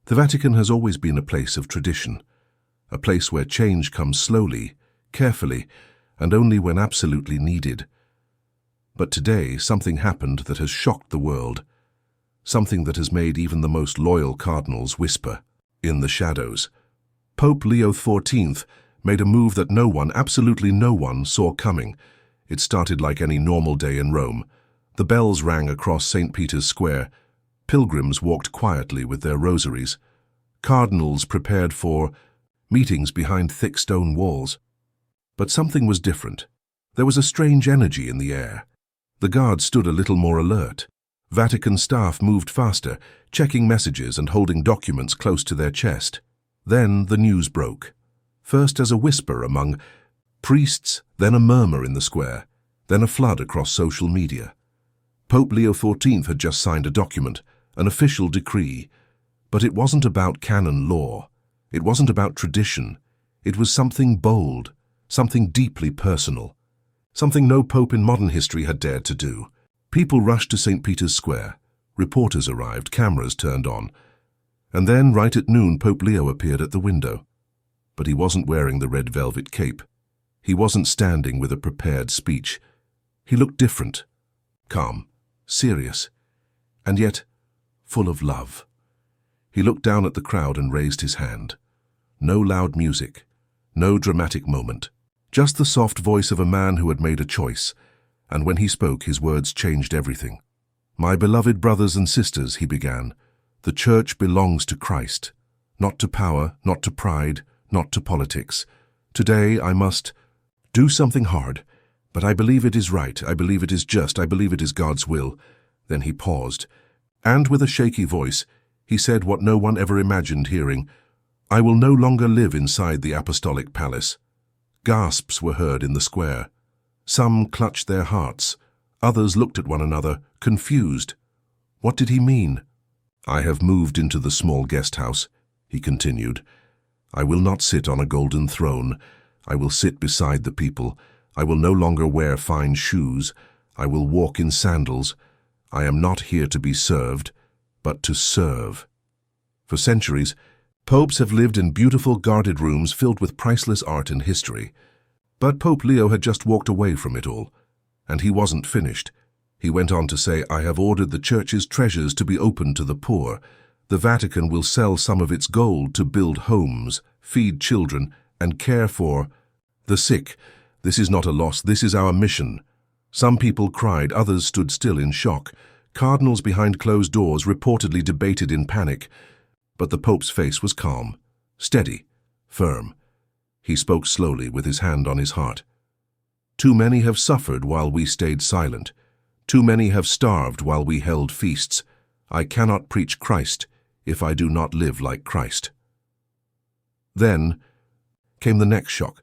The Vatican has always been a place of tradition, a place where change comes slowly, carefully, and only when absolutely needed. But today, something happened that has shocked the world, something that has made even the most loyal cardinals whisper in the shadows. Pope Leo XIV made a move that no one, absolutely no one, saw coming. It started like any normal day in Rome. The bells rang across St. Peter's Square. Pilgrims walked quietly with their rosaries. Cardinals prepared for meetings behind thick stone walls. But something was different. There was a strange energy in the air. The guards stood a little more alert. Vatican staff moved faster, checking messages and holding documents close to their chest. Then the news broke. First as a whisper among priests, then a murmur in the square, then a flood across social media. Pope Leo XIV had just signed a document, an official decree. But it wasn't about canon law. It wasn't about tradition. It was something bold, something deeply personal, something no pope in modern history had dared to do. People rushed to St. Peter's Square. Reporters arrived, cameras turned on. And then, right at noon, Pope Leo appeared at the window. But he wasn't wearing the red velvet cape. He wasn't standing with a prepared speech. He looked different, calm, serious, and yet full of love. He looked down at the crowd and raised his hand. No loud music, no dramatic moment, just the soft voice of a man who had made a choice, and when he spoke, his words changed everything. "My beloved brothers and sisters," he began, "the Church belongs to Christ, not to power, not to pride, not to politics. Today I must do something hard, but I believe it is right, I believe it is just, I believe it is God's will." Then he paused, and with a shaky voice, he said what no one ever imagined hearing, "I will no longer live inside the apostolic palace." Gasps were heard in the square. Some clutched their hearts. Others looked at one another, confused. What did he mean? "I have moved into the small guest house," he continued. "I will not sit on a golden throne. I will sit beside the people. I will no longer wear fine shoes. I will walk in sandals. I am not here to be served, but to serve." For centuries, popes have lived in beautiful guarded rooms filled with priceless art and history. But Pope Leo had just walked away from it all. And he wasn't finished. He went on to say, "I have ordered the Church's treasures to be opened to the poor. The Vatican will sell some of its gold to build homes, feed children, and care for the sick. This is not a loss, this is our mission." Some people cried, others stood still in shock. Cardinals behind closed doors reportedly debated in panic. But the Pope's face was calm, steady, firm. He spoke slowly with his hand on his heart. "Too many have suffered while we stayed silent. Too many have starved while we held feasts. I cannot preach Christ if I do not live like Christ." Then came the next shock.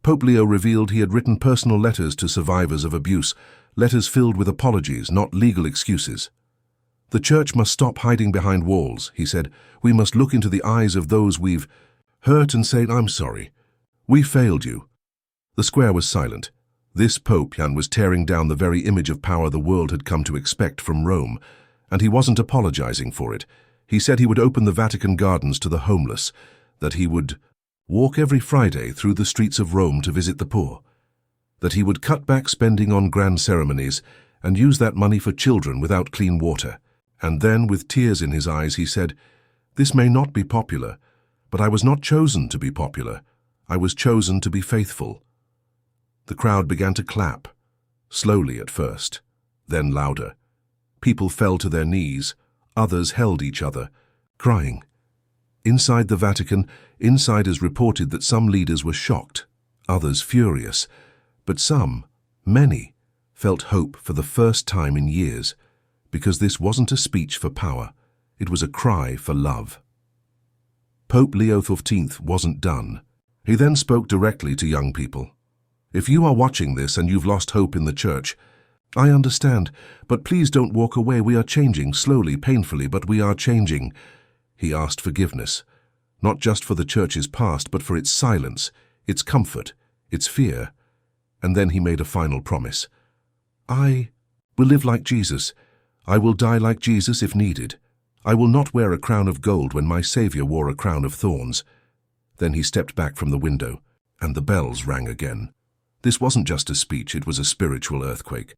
Pope Leo revealed he had written personal letters to survivors of abuse, letters filled with apologies, not legal excuses. "The Church must stop hiding behind walls," he said. "We must look into the eyes of those we've hurt and say, 'I'm sorry. We failed you.'" The square was silent. This Pope Jan was tearing down the very image of power the world had come to expect from Rome, and he wasn't apologizing for it. He said he would open the Vatican gardens to the homeless, that he would walk every Friday through the streets of Rome to visit the poor, that he would cut back spending on grand ceremonies and use that money for children without clean water. And then, with tears in his eyes, he said, "This may not be popular, but I was not chosen to be popular. I was chosen to be faithful." The crowd began to clap, slowly at first, then louder. People fell to their knees, others held each other, crying. Inside the Vatican, insiders reported that some leaders were shocked, others furious, but some, many, felt hope for the first time in years, because this wasn't a speech for power, it was a cry for love. Pope Leo XIV wasn't done. He then spoke directly to young people. "If you are watching this and you've lost hope in the Church, I understand, but please don't walk away. We are changing, slowly, painfully, but we are changing." He asked forgiveness, not just for the Church's past, but for its silence, its comfort, its fear. And then he made a final promise. "I will live like Jesus. I will die like Jesus if needed. I will not wear a crown of gold when my Saviour wore a crown of thorns. Then he stepped back from the window, and the bells rang again. This wasn't just a speech, it was a spiritual earthquake.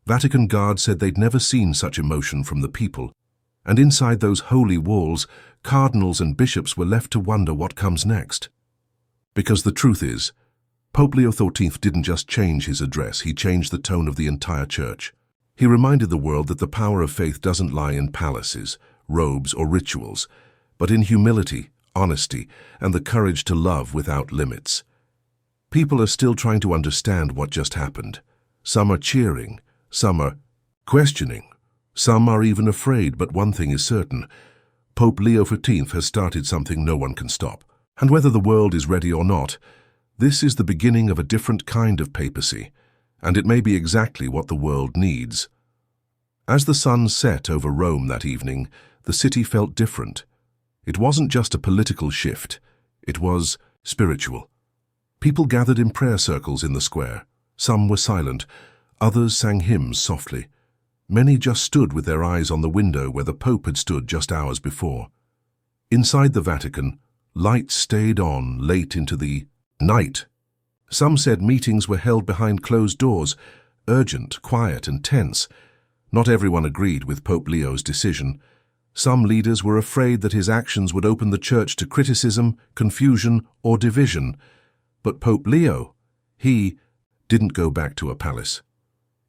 Vatican guards said they'd never seen such emotion from the people, and inside those holy walls, cardinals and bishops were left to wonder what comes next. Because the truth is, Pope Leo XIV didn't just change his address, he changed the tone of the entire church. He reminded the world that the power of faith doesn't lie in palaces, robes, or rituals, but in humility, honesty, and the courage to love without limits. People are still trying to understand what just happened. Some are cheering, some are questioning, some are even afraid, but one thing is certain. Pope Leo XIV has started something no one can stop. And whether the world is ready or not, this is the beginning of a different kind of papacy, and it may be exactly what the world needs. As the sun set over Rome that evening, the city felt different. It wasn't just a political shift, it was spiritual. People gathered in prayer circles in the square. Some were silent, others sang hymns softly. Many just stood with their eyes on the window where the Pope had stood just hours before. Inside the Vatican, lights stayed on late into the night. Some said meetings were held behind closed doors, urgent, quiet, and tense. Not everyone agreed with Pope Leo's decision. Some leaders were afraid that his actions would open the church to criticism, confusion, or division. But Pope Leo, he didn't go back to a palace.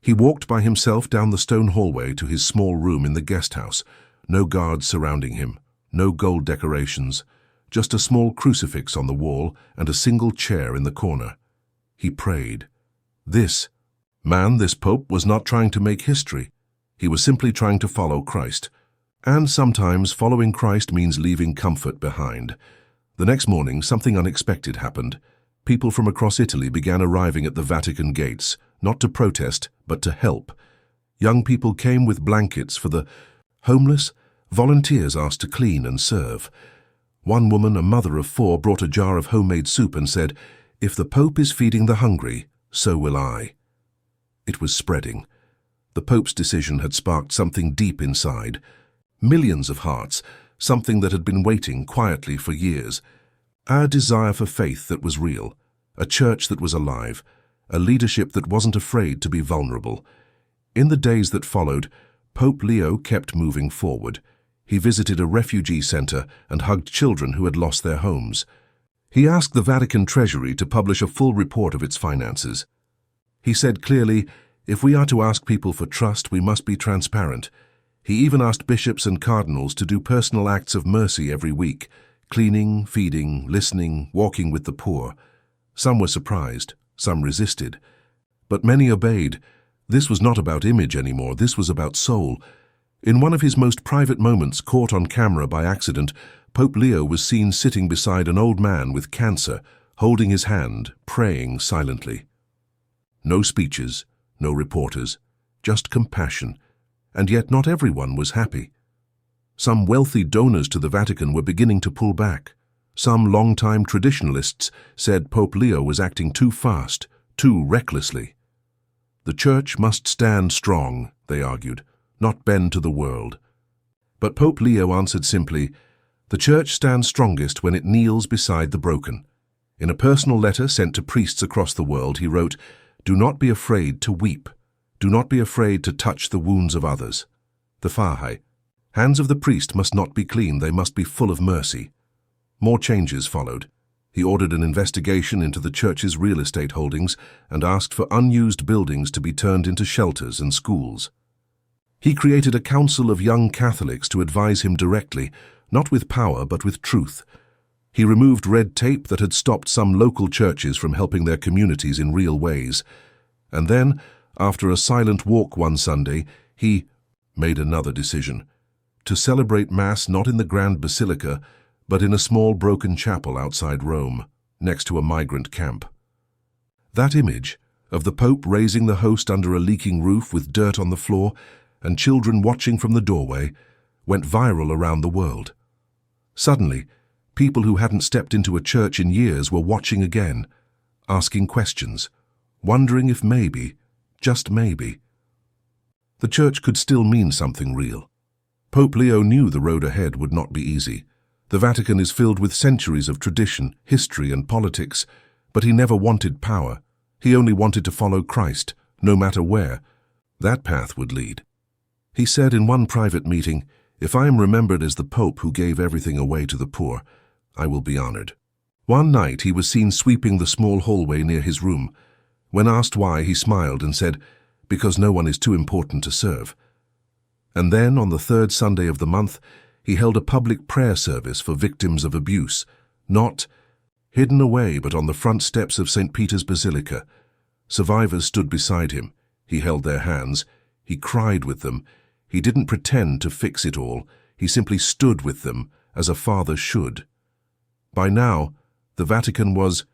He walked by himself down the stone hallway to his small room in the guest house. No guards surrounding him, no gold decorations, just a small crucifix on the wall and a single chair in the corner. He prayed. This Pope was not trying to make history. He was simply trying to follow Christ. And sometimes following Christ means leaving comfort behind. The next morning, something unexpected happened. People from across Italy began arriving at the Vatican gates, not to protest, but to help. Young people came with blankets for the homeless. Volunteers asked to clean and serve. One woman, a mother of 4, brought a jar of homemade soup and said, "If the Pope is feeding the hungry, so will I." It was spreading. The Pope's decision had sparked something deep inside. Millions of hearts, something that had been waiting quietly for years. Our desire for faith that was real, a church that was alive, a leadership that wasn't afraid to be vulnerable. In the days that followed, Pope Leo kept moving forward. He visited a refugee center and hugged children who had lost their homes. He asked the Vatican Treasury to publish a full report of its finances. He said clearly, if we are to ask people for trust, we must be transparent. He even asked bishops and cardinals to do personal acts of mercy every week, cleaning, feeding, listening, walking with the poor. Some were surprised, some resisted, but many obeyed. This was not about image anymore, this was about soul. In one of his most private moments, caught on camera by accident, Pope Leo was seen sitting beside an old man with cancer, holding his hand, praying silently. No speeches, no reporters, just compassion, and yet not everyone was happy. Some wealthy donors to the Vatican were beginning to pull back. Some long-time traditionalists said Pope Leo was acting too fast, too recklessly. The Church must stand strong, they argued, not bend to the world. But Pope Leo answered simply, the Church stands strongest when it kneels beside the broken. In a personal letter sent to priests across the world, he wrote, "Do not be afraid to weep. Do not be afraid to touch the wounds of others." The Fahe. Hands of the priest must not be clean, they must be full of mercy. More changes followed. He ordered an investigation into the church's real estate holdings and asked for unused buildings to be turned into shelters and schools. He created a council of young Catholics to advise him directly, not with power but with truth. He removed red tape that had stopped some local churches from helping their communities in real ways. And then, after a silent walk one Sunday, he made another decision. To celebrate Mass not in the Grand Basilica, but in a small broken chapel outside Rome, next to a migrant camp. That image of the Pope raising the host under a leaking roof with dirt on the floor and children watching from the doorway went viral around the world. Suddenly, people who hadn't stepped into a church in years were watching again, asking questions, wondering if maybe, just maybe, the church could still mean something real. Pope Leo knew the road ahead would not be easy. The Vatican is filled with centuries of tradition, history, and politics, but he never wanted power. He only wanted to follow Christ, no matter where that path would lead. He said in one private meeting, "If I am remembered as the Pope who gave everything away to the poor, I will be honored." One night he was seen sweeping the small hallway near his room. When asked why, he smiled and said, "Because no one is too important to serve." And then, on the third Sunday of the month, he held a public prayer service for victims of abuse, not hidden away but on the front steps of St. Peter's Basilica. Survivors stood beside him. He held their hands. He cried with them. He didn't pretend to fix it all. He simply stood with them, as a father should. By now, the Vatican was